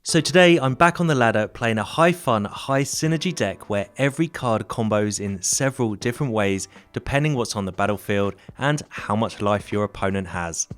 So today I'm back on the ladder playing a high fun, high synergy deck where every card combos in several different ways depending what's on the battlefield and how much life your opponent has.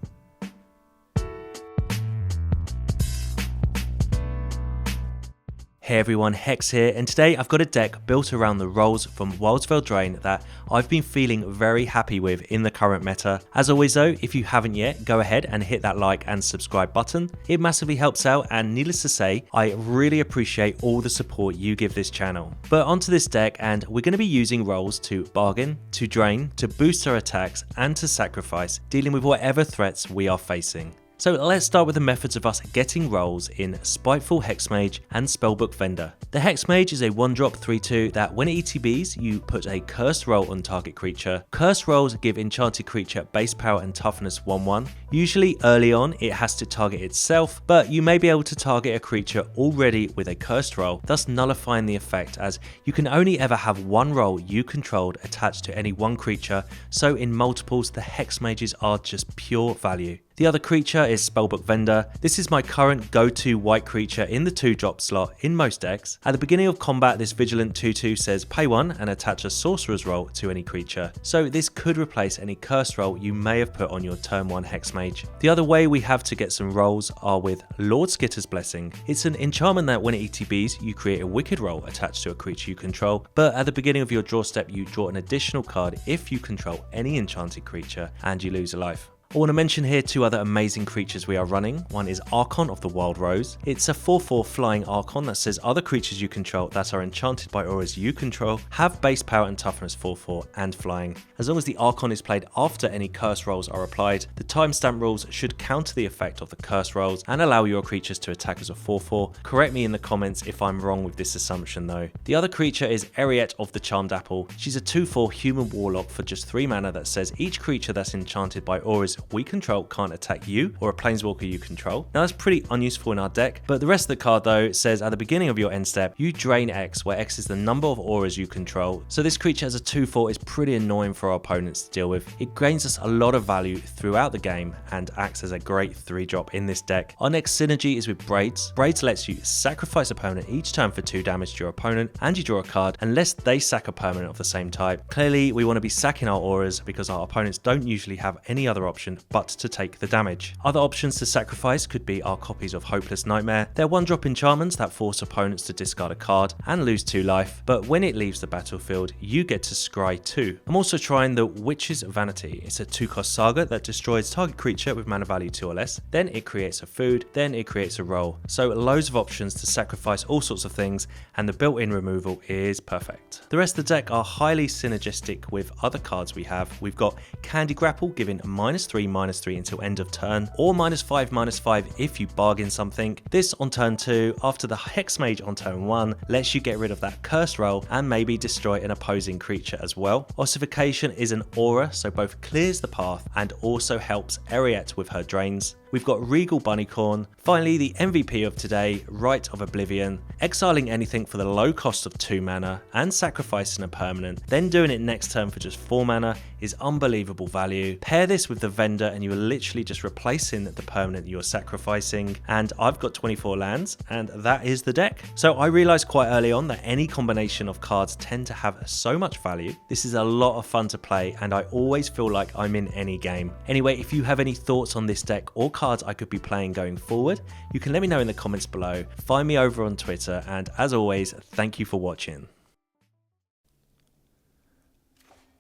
Hey everyone, Hex here, and today I've got a deck built around the roles from Wilds of Eldraine that I've been feeling very happy with in the current meta. As always though, if you haven't yet, go ahead and hit that like and subscribe button. It massively helps out, and needless to say, I really appreciate all the support you give this channel. But onto this deck, and we're going to be using roles to bargain, to drain, to boost our attacks, and to sacrifice, dealing with whatever threats we are facing. So let's start with the methods of us getting rolls in Spiteful Hexmage and Spellbook Vendor. The Hexmage is a 1-drop 3/2 that when it ETBs, you put a cursed roll on target creature. Cursed rolls give enchanted creature base power and toughness 1/1. Usually early on it has to target itself, but you may be able to target a creature already with a cursed roll, thus nullifying the effect, as you can only ever have one roll you controlled attached to any one creature, so in multiples the Hexmages are just pure value. The other creature is Spellbook Vendor. This is my current go-to white creature in the 2-drop slot in most decks. At the beginning of combat, this Vigilant 2/2 says pay 1 and attach a Sorcerer's roll to any creature. So this could replace any curse roll you may have put on your turn 1 Hexmage. The other way we have to get some rolls are with Lord Skitter's Blessing. It's an enchantment that when it ETBs, you create a wicked roll attached to a creature you control, but at the beginning of your draw step, you draw an additional card if you control any enchanted creature and you lose a life. I want to mention here two other amazing creatures we are running. One is Archon of the Wild Rose. It's a 4/4 flying Archon that says other creatures you control that are enchanted by auras you control have base power and toughness 4/4 and flying. As long as the Archon is played after any curse rolls are applied, the timestamp rules should counter the effect of the curse rolls and allow your creatures to attack as a 4/4. Correct me in the comments if I'm wrong with this assumption though. The other creature is Eriette of the Charmed Apple. She's a 2/4 human warlock for just 3 mana that says each creature that's enchanted by auras we control can't attack you or a planeswalker you control. Now that's pretty unuseful in our deck, but the rest of the card though says at the beginning of your end step, you drain X, where X is the number of auras you control. So this creature as a 2/4 is pretty annoying for our opponents to deal with. It gains us a lot of value throughout the game and acts as a great 3-drop in this deck. Our next synergy is with Braids. Braids lets you sacrifice a permanent each turn for 2 damage to your opponent, and you draw a card unless they sack a permanent of the same type. Clearly we want to be sacking our auras because our opponents don't usually have any other option but to take the damage. Other options to sacrifice could be our copies of Hopeless Nightmare. They're 1-drop enchantments that force opponents to discard a card and lose 2 life, but when it leaves the battlefield, you get to scry 2. I'm also trying the Witch's Vanity. It's a 2-cost saga that destroys target creature with mana value 2 or less, then it creates a food, then it creates a roll. So loads of options to sacrifice all sorts of things, and the built-in removal is perfect. The rest of the deck are highly synergistic with other cards we have. We've got Candy Grapple giving -3/-3 until end of turn, or -5/-5 if you bargain something. This on turn 2 after the Hexmage on turn 1 lets you get rid of that curse roll and maybe destroy an opposing creature as well. Ossification is an aura, so both clears the path and also helps Eriette with her drains. We've got Regal Bunnicorn. Finally, the MVP of today, Rite of Oblivion. Exiling anything for the low cost of 2 mana and sacrificing a permanent, then doing it next turn for just 4 mana is unbelievable value. Pair this with the Vendor and you are literally just replacing the permanent you're sacrificing, and I've got 24 lands and that is the deck. So I realized quite early on that any combination of cards tend to have so much value. This is a lot of fun to play and I always feel like I'm in any game. Anyway, if you have any thoughts on this deck or cards I could be playing going forward, you can let me know in the comments below. Find me over on Twitter, and as always, thank you for watching.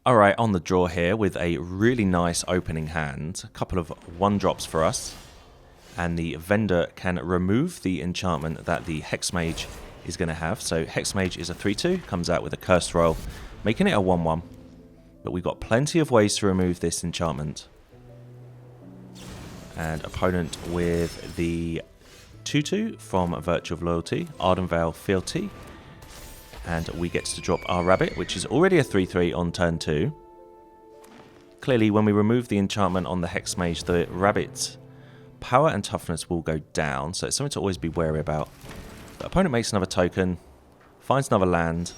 Alright, on the draw here with a really nice opening hand. A couple of 1-drops for us. And the Vendor can remove the enchantment that the Hexmage is going to have. So Hexmage is a 3/2, comes out with a cursed roll, making it a 1/1. But we've got plenty of ways to remove this enchantment. And opponent with the 2/2 from Virtue of Loyalty, Ardenvale Fealty. And we get to drop our rabbit, which is already a 3/3 on turn 2. Clearly, when we remove the enchantment on the Hexmage, the rabbit's power and toughness will go down, so it's something to always be wary about. The opponent makes another token, finds another land,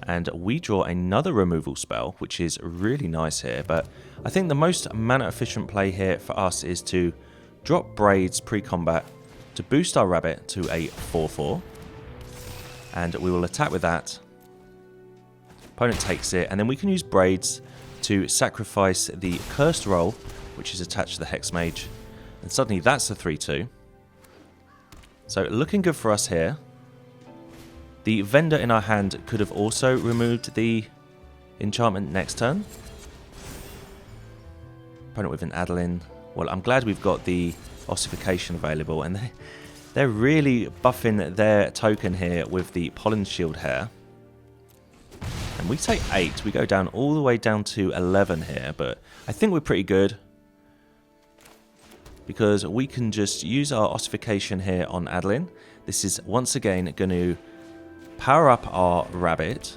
and we draw another removal spell, which is really nice here. But I think the most mana efficient play here for us is to drop Braids pre-combat to boost our rabbit to a 4/4. And we will attack with that. Opponent takes it, and then we can use Braids to sacrifice the Cursed Roll, which is attached to the Hexmage. And suddenly that's a 3/2. So looking good for us here. The Vendor in our hand could have also removed the enchantment next turn. Opponent with an Adeline. Well, I'm glad we've got the Ossification available, and they're really buffing their token here with the Pollen Shield here. And we take 8, we go down all the way down to 11 here, but I think we're pretty good. Because we can just use our Ossification here on Adeline. This is once again going to power up our Rabbit.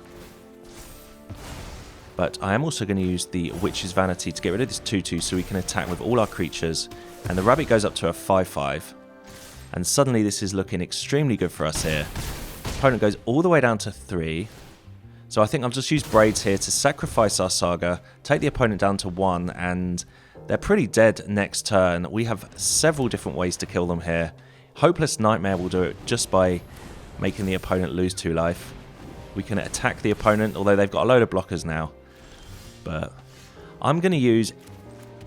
But I am also going to use the Witch's Vanity to get rid of this 2/2 so we can attack with all our creatures. And the Rabbit goes up to a 5/5. And suddenly this is looking extremely good for us here. Opponent goes all the way down to 3. So I think I'll just use Braids here to sacrifice our Saga, take the opponent down to 1, and they're pretty dead next turn. We have several different ways to kill them here. Hopeless Nightmare will do it just by making the opponent lose 2 life. We can attack the opponent, although they've got a load of blockers now. But I'm going to use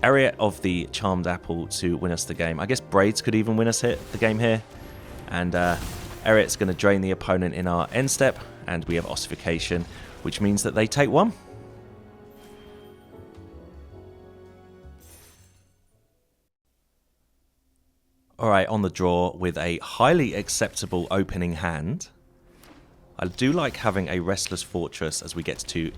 Eriette of the Charmed Apple to win us the game. I guess Braids could even win us the game here. And Eriette's going to drain the opponent in our end step. And we have Ossification, which means that they take 1. Alright, on the draw with a highly acceptable opening hand. I do like having a Restless Fortress as we get to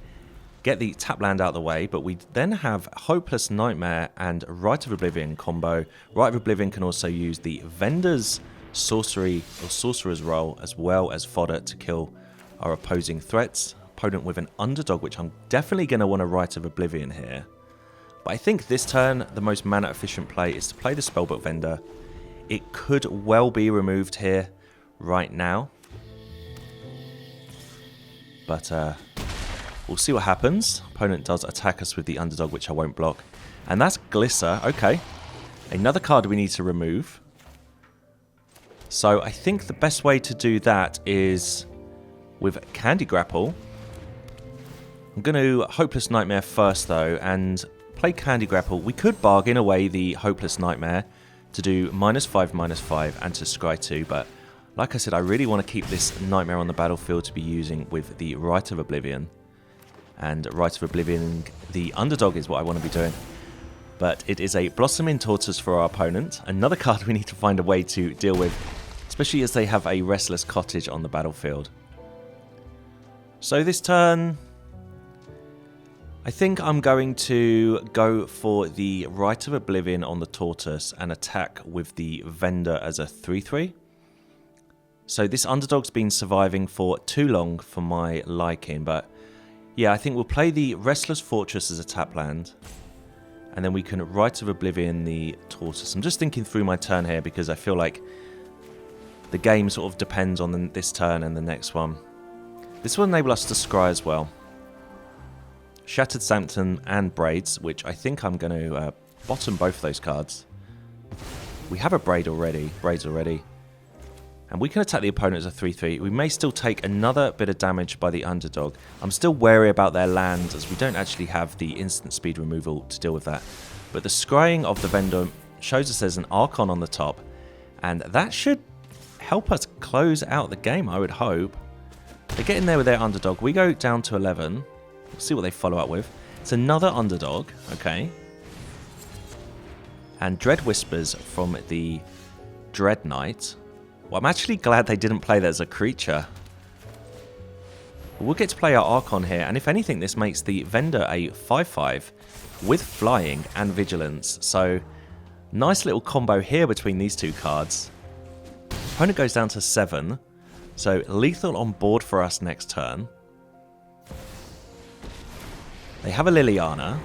get the tap land out of the way, but we then have Hopeless Nightmare and Rite of Oblivion combo. Rite of Oblivion can also use the Vendor's Sorcery or Sorcerer's Roll as well as fodder to kill our opposing threats. Opponent with an Underdog, which I'm definitely going to want a Rite of Oblivion here. But I think this turn, the most mana efficient play is to play the Spellbook Vendor. It could well be removed here right now. But we'll see what happens. Opponent does attack us with the Underdog, which I won't block. And that's Glisser. Okay. Another card we need to remove. So I think the best way to do that is with Candy Grapple. I'm going to Hopeless Nightmare first, though, and play Candy Grapple. We could bargain away the Hopeless Nightmare to do -5/-5 and to scry 2, but like I said, I really want to keep this Nightmare on the battlefield to be using with the Rite of Oblivion. And Rite of Oblivion, the Underdog, is what I want to be doing. But it is a Blossoming Tortoise for our opponent. Another card we need to find a way to deal with, especially as they have a Restless Cottage on the battlefield. So this turn, I think I'm going to go for the Rite of Oblivion on the Tortoise and attack with the Vendor as a 3/3. So this Underdog's been surviving for too long for my liking, but yeah, I think we'll play the Restless Fortress as a tap land, and then we can Rite of Oblivion the Tortoise. I'm just thinking through my turn here because I feel like the game sort of depends on this turn and the next one. This will enable us to scry as well. Shattered Sanctum and Braids, which I think I'm going to bottom both of those cards. We have a Braids already. And we can attack the opponent as a 3/3. We may still take another bit of damage by the Underdog. I'm still wary about their land as we don't actually have the instant speed removal to deal with that. But the scrying of the Vendor shows us there's an Archon on the top. And that should help us close out the game, I would hope. They get in there with their Underdog. We go down to 11. We'll see what they follow up with. It's another Underdog. Okay. And Dread Whispers from the Dread Knight. Well, I'm actually glad they didn't play that as a creature. We'll get to play our Archon here, and if anything, this makes the Vendor a 5/5 with Flying and Vigilance. So, nice little combo here between these two cards. Opponent goes down to 7, so lethal on board for us next turn. They have a Liliana.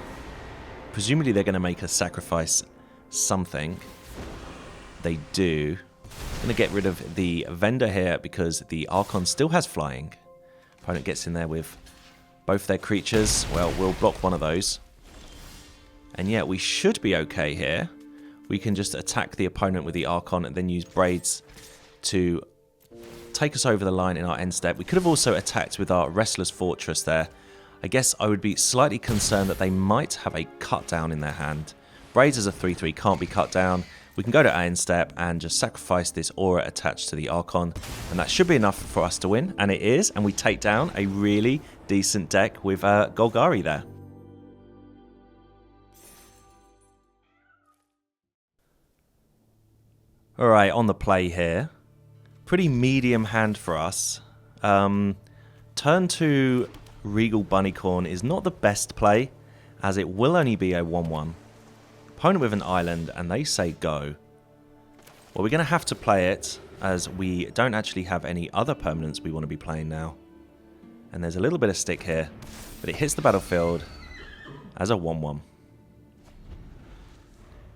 Presumably they're going to make us sacrifice something. They do. Going to get rid of the Vendor here because the Archon still has Flying. Opponent gets in there with both their creatures. Well, we'll block one of those. And yeah, we should be okay here. we can just attack the opponent with the Archon and then use Braids to take us over the line in our end step. We could have also attacked with our Restless Fortress there. I guess I would be slightly concerned that they might have a cut down in their hand. Braids as a 3-3 can't be cut down. We can go to our end step and just sacrifice this aura attached to the Archon, and that should be enough for us to win, and it is, and we take down a really decent deck with Golgari there. Alright, on the play here. Pretty medium hand for us. Turn 2 Regal Bunnicorn is not the best play, as it will only be a 1-1. Opponent with an island, and they say go. Well, we're going to have to play it, as we don't actually have any other permanents we want to be playing now. And there's a little bit of stick here, but it hits the battlefield as a 1-1.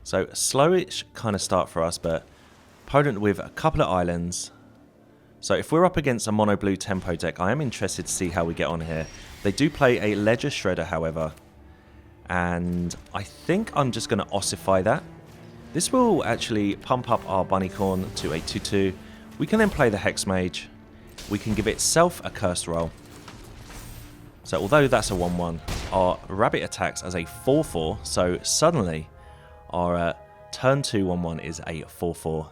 So, slowish kind of start for us, but opponent with a couple of islands. So if we're up against a mono blue tempo deck, I am interested to see how we get on here. They do play a Ledger Shredder, however, and I think I'm just going to ossify that. This will actually pump up our Bunnicorn to a 2-2. We can then play the Hexmage. We can give itself a Cursed Roll. So although that's a 1-1, our Rabbit attacks as a 4-4, so suddenly our turn 2 1-1 is a 4-4.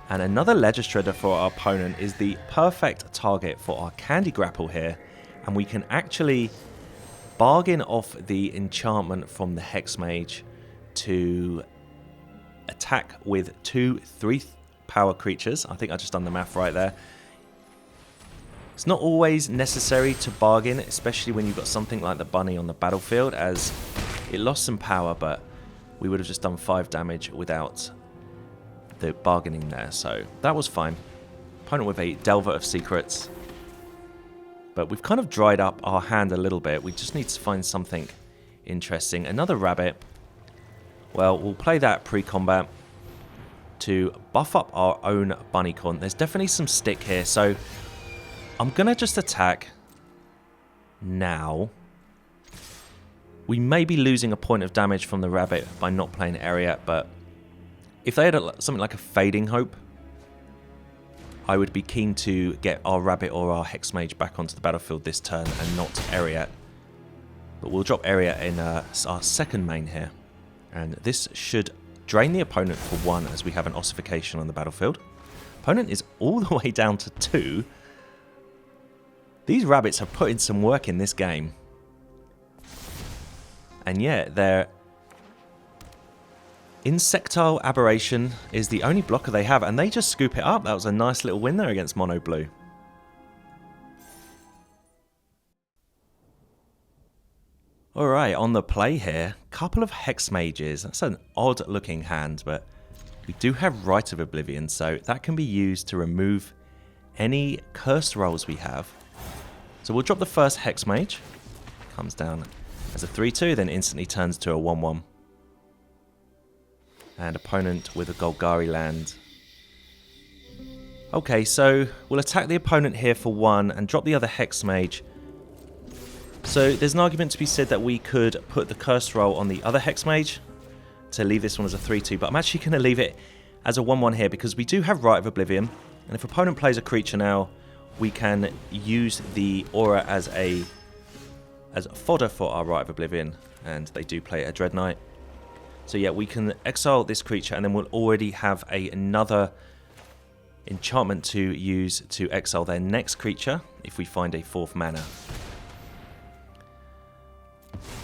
And another Ledger Shredder for our opponent is the perfect target for our Candy Grapple here. And we can actually bargain off the enchantment from the Hexmage to attack with 2 3-power creatures. I think I just done the math right there. It's not always necessary to bargain, especially when you've got something like the bunny on the battlefield, as it lost some power, but we would have just done 5 damage without the bargaining there, so that was fine. Opponent with a Delver of Secrets, but we've kind of dried up our hand a little bit. We just need to find something interesting. Another Rabbit. Well, we'll play that pre-combat to buff up our own Bunnicorn. There's definitely some stick here, so I'm gonna just attack now. We may be losing a point of damage from the Rabbit by not playing Eriette, but if they had something like a Fading Hope, I would be keen to get our Rabbit or our Hexmage back onto the battlefield this turn and not Eriette. But we'll drop Eriette in our second main here. And this should drain the opponent for 1 as we have an ossification on the battlefield. Opponent is all the way down to 2. These Rabbits have put in some work in this game. And yeah, they're Insectile Aberration is the only blocker they have, and they just scoop it up. That was a nice little win there against Mono Blue. Alright, on the play here, couple of Hexmages. That's an odd looking hand, but we do have Rite of Oblivion, so that can be used to remove any cursed rolls we have. So we'll drop the first Hexmage. Comes down as a 3-2, then instantly turns to a 1-1. And opponent with a Golgari land. Okay, so we'll attack the opponent here for 1 and drop the other Hexmage. So there's an argument to be said that we could put the Cursed Roll on the other Hexmage to leave this one as a 3-2, but I'm actually going to leave it as a 1-1 here because we do have Rite of Oblivion, and if opponent plays a creature now, we can use the aura as fodder for our Rite of Oblivion, and they do play a Dread Knight. So yeah, we can exile this creature, and then we'll already have another enchantment to use to exile their next creature if we find a 4th mana.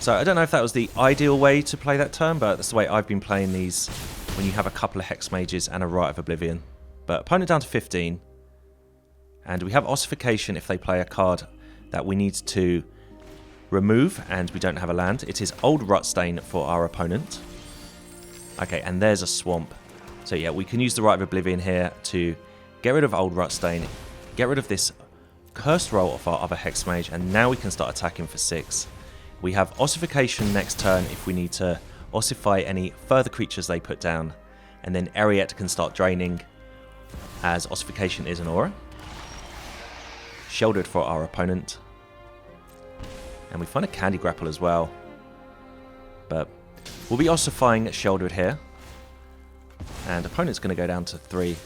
So I don't know if that was the ideal way to play that turn, but that's the way I've been playing these when you have a couple of Hexmages and a Rite of Oblivion. But opponent down to 15, and we have Ossification if they play a card that we need to remove, and we don't have a land. It is Old Rutstain for our opponent. Okay, and there's a Swamp. So yeah, we can use the Rite of Oblivion here to get rid of Old Rutstain, get rid of this Cursed Roll of our other Hexmage, and now we can start attacking for 6. We have Ossification next turn if we need to ossify any further creatures they put down, and then Eriette can start draining as Ossification is an aura. Shouldered for our opponent. And we find a Candy Grapple as well. But we'll be ossifying Shouldered here. And opponent's going to go down to 3.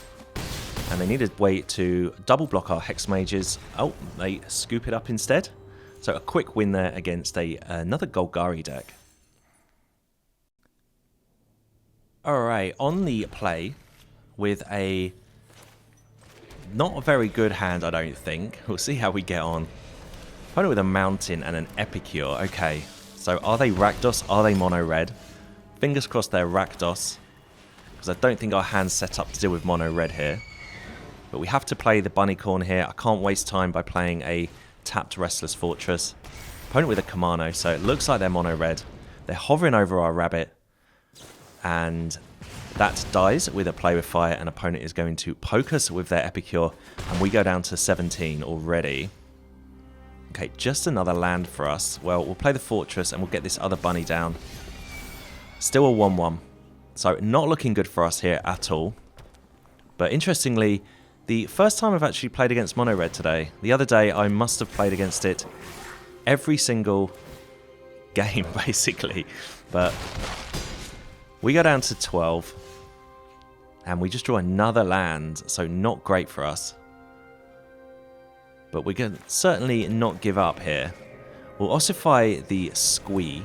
And they need a way to double block our Hexmages. Oh, they scoop it up instead. So a quick win there against another Golgari deck. Alright, on the play with a not a very good hand, I don't think. We'll see how we get on. Opponent with a Mountain and an Epicure. Okay, so are they Rakdos? Are they mono red? Fingers crossed they're Rakdos, because I don't think our hand's set up to deal with mono red here. But we have to play the Bunnicorn here. I can't waste time by playing a tapped Restless Fortress. Opponent with a Kamano, so it looks like they're mono red. They're hovering over our rabbit, and that dies with a play with fire, and opponent is going to poke us with their Epicure, and we go down to 17 already. Okay, just another land for us. Well, we'll play the Fortress, and we'll get this other bunny down. Still a 1-1. So not looking good for us here at all. But interestingly, the first time I've actually played against mono red today. The other day I must have played against it every single game basically. But we go down to 12 and we just draw another land, so not great for us. But we can certainly not give up here. We'll ossify the Squee.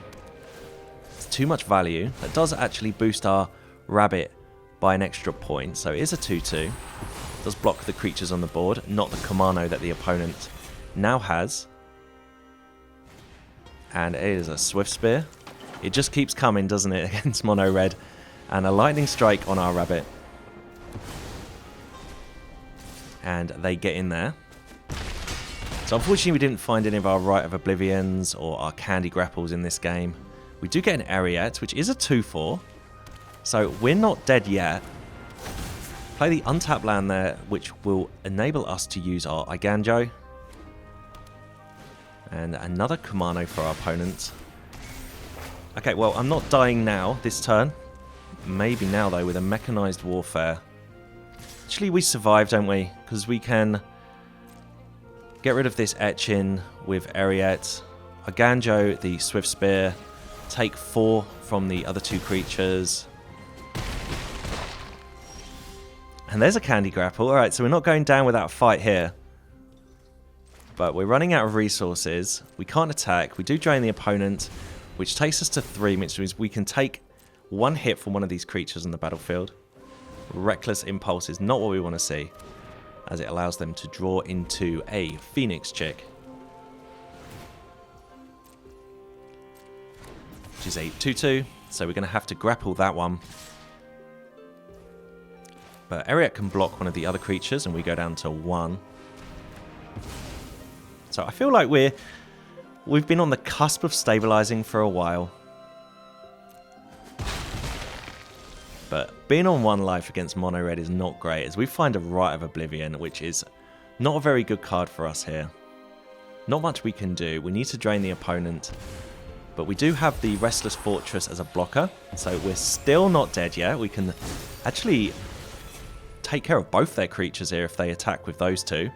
It's too much value. That does actually boost our rabbit by an extra point, so it is a 2-2. Does block the creatures on the board, not the Kamano that the opponent now has. And it is a Swift Spear. It just keeps coming, doesn't it, against mono red. And a Lightning Strike on our rabbit. And they get in there. So unfortunately we didn't find any of our Rite of Oblivions or our Candy Grapples in this game. We do get an Eriette, which is a 2-4. So we're not dead yet. Play the untapped land there, which will enable us to use our Eiganjo. And another Kamano for our opponent. Okay, well, I'm not dying now this turn. Maybe now, though, with a Mechanized Warfare. Actually, we survive, don't we? Because we can get rid of this Etchin with Eriette. Eiganjo, the Swift Spear. Take 4 from the other 2 creatures. And there's a Candy Grapple. Alright, so we're not going down without a fight here. But we're running out of resources. We can't attack. We do drain the opponent, which takes us to 3, which means we can take 1 hit from one of these creatures on the battlefield. Reckless Impulse is not what we want to see, as it allows them to draw into a Phoenix Chick. Which is a 2-2, so we're going to have to grapple that one. But Eriette can block one of the other creatures, and we go down to 1. So I feel like we've been on the cusp of stabilizing for a while. But being on 1 life against mono red is not great, as we find a Rite of Oblivion, which is not a very good card for us here. Not much we can do. We need to drain the opponent. But we do have the Restless Fortress as a blocker, so we're still not dead yet. We can actually take care of both their creatures here if they attack with those 2.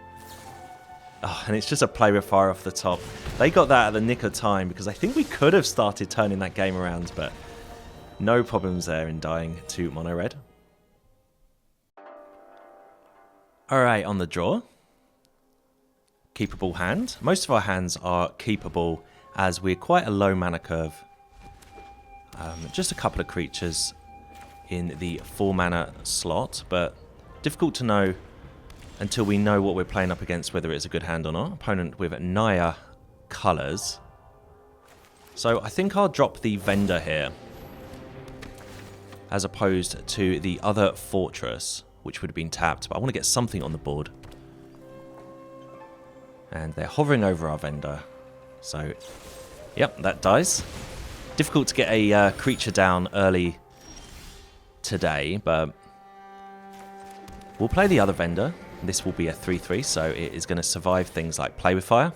Oh, and it's just a play with fire off the top. They got that at the nick of time, because I think we could have started turning that game around, but no problems there in dying to mono red. Alright, on the draw. Keepable hand. Most of our hands are keepable, as we're quite a low mana curve. Just a couple of creatures in the 4 mana slot, but difficult to know until we know what we're playing up against, whether it's a good hand or not. Opponent with Naya colours. So I think I'll drop the Vendor here, as opposed to the other Fortress, which would have been tapped. But I want to get something on the board. And they're hovering over our Vendor. So, yep, that dies. Difficult to get a creature down early today, but we'll play the other Vendor. This will be a 3-3, so it is going to survive things like Play with Fire.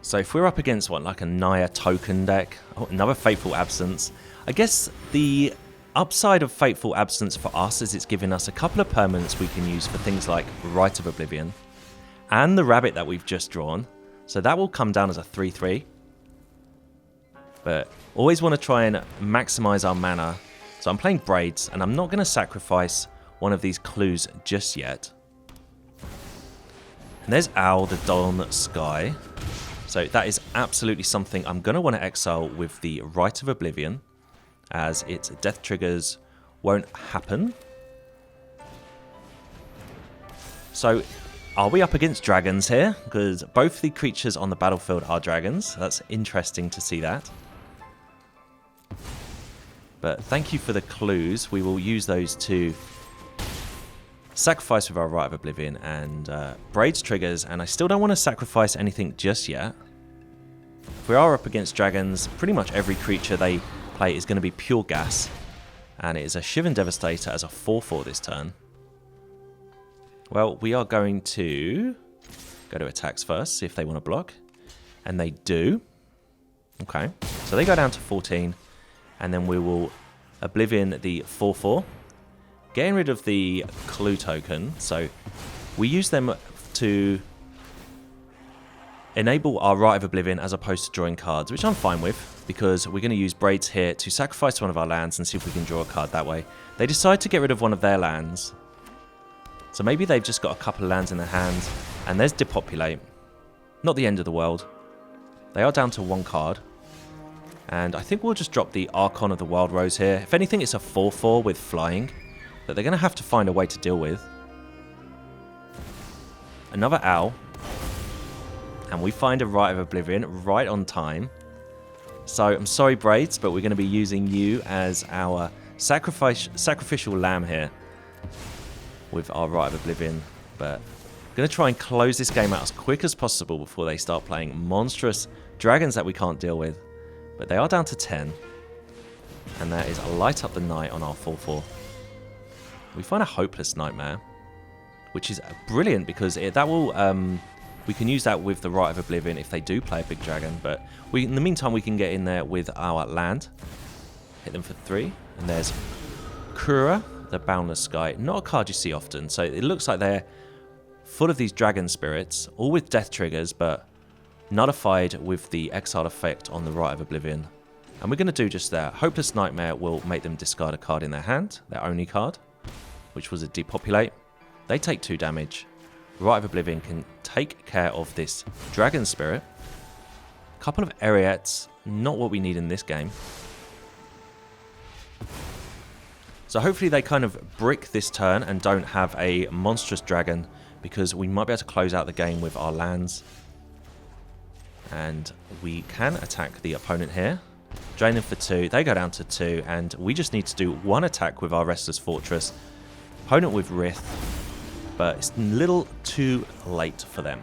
So if we're up against one like a Naya token deck, oh, another Fateful Absence. I guess the upside of Fateful Absence for us is it's giving us a couple of permanents we can use for things like Rite of Oblivion and the rabbit that we've just drawn. So that will come down as a 3-3. But always want to try and maximize our mana. So I'm playing Braids, and I'm not going to sacrifice one of these clues just yet. And there's Owl, the Dawn Sky. So that is absolutely something I'm going to want to exile with the Rite of Oblivion, as its death triggers won't happen. So are we up against dragons here? Because both the creatures on the battlefield are dragons. That's interesting to see that. But thank you for the clues. We will use those to sacrifice with our Rite of Oblivion and Braids triggers. And I still don't want to sacrifice anything just yet. If we are up against dragons, pretty much every creature they play is going to be pure gas. And it is a Shivan Devastator as a 4/4 this turn. Well, we are going to go to attacks first, see if they want to block. And they do. Okay, so they go down to 14. And then we will Oblivion the 4/4. Getting rid of the clue token. So we use them to enable our Rite of Oblivion as opposed to drawing cards, which I'm fine with, because we're going to use Braids here to sacrifice one of our lands and see if we can draw a card that way. They decide to get rid of one of their lands. So maybe they've just got a couple of lands in their hand. And there's Depopulate. Not the end of the world. They are down to one card. And I think we'll just drop the Archon of the Wild Rose here. If anything, it's a 4/4 with flying that they're going to have to find a way to deal with. Another Owl. And we find a Rite of Oblivion right on time. So I'm sorry, Braids, but we're going to be using you as our sacrificial lamb here with our Rite of Oblivion. But I'm going to try and close this game out as quick as possible before they start playing monstrous dragons that we can't deal with. But they are down to 10. And that is a Light Up the Night on our 4/4. We find a Hopeless Nightmare, which is brilliant because that will... we can use that with the Rite of Oblivion if they do play a big dragon. But in the meantime, we can get in there with our land. Hit them for 3. And there's Kura, the Boundless Sky. Not a card you see often. So it looks like they're full of these dragon spirits, all with death triggers, but nullified with the exile effect on the Rite of Oblivion. And we're going to do just that. Hopeless Nightmare will make them discard a card in their hand, their only card, which was a Depopulate. They take 2 damage. Rite of Oblivion can take care of this Dragon Spirit. A couple of Eriettes, not what we need in this game. So hopefully they kind of brick this turn and don't have a monstrous dragon, because we might be able to close out the game with our lands. And we can attack the opponent here. Drain them for 2. They go down to 2. And we just need to do 1 attack with our Restless Fortress. Opponent with Wrath. But it's a little too late for them.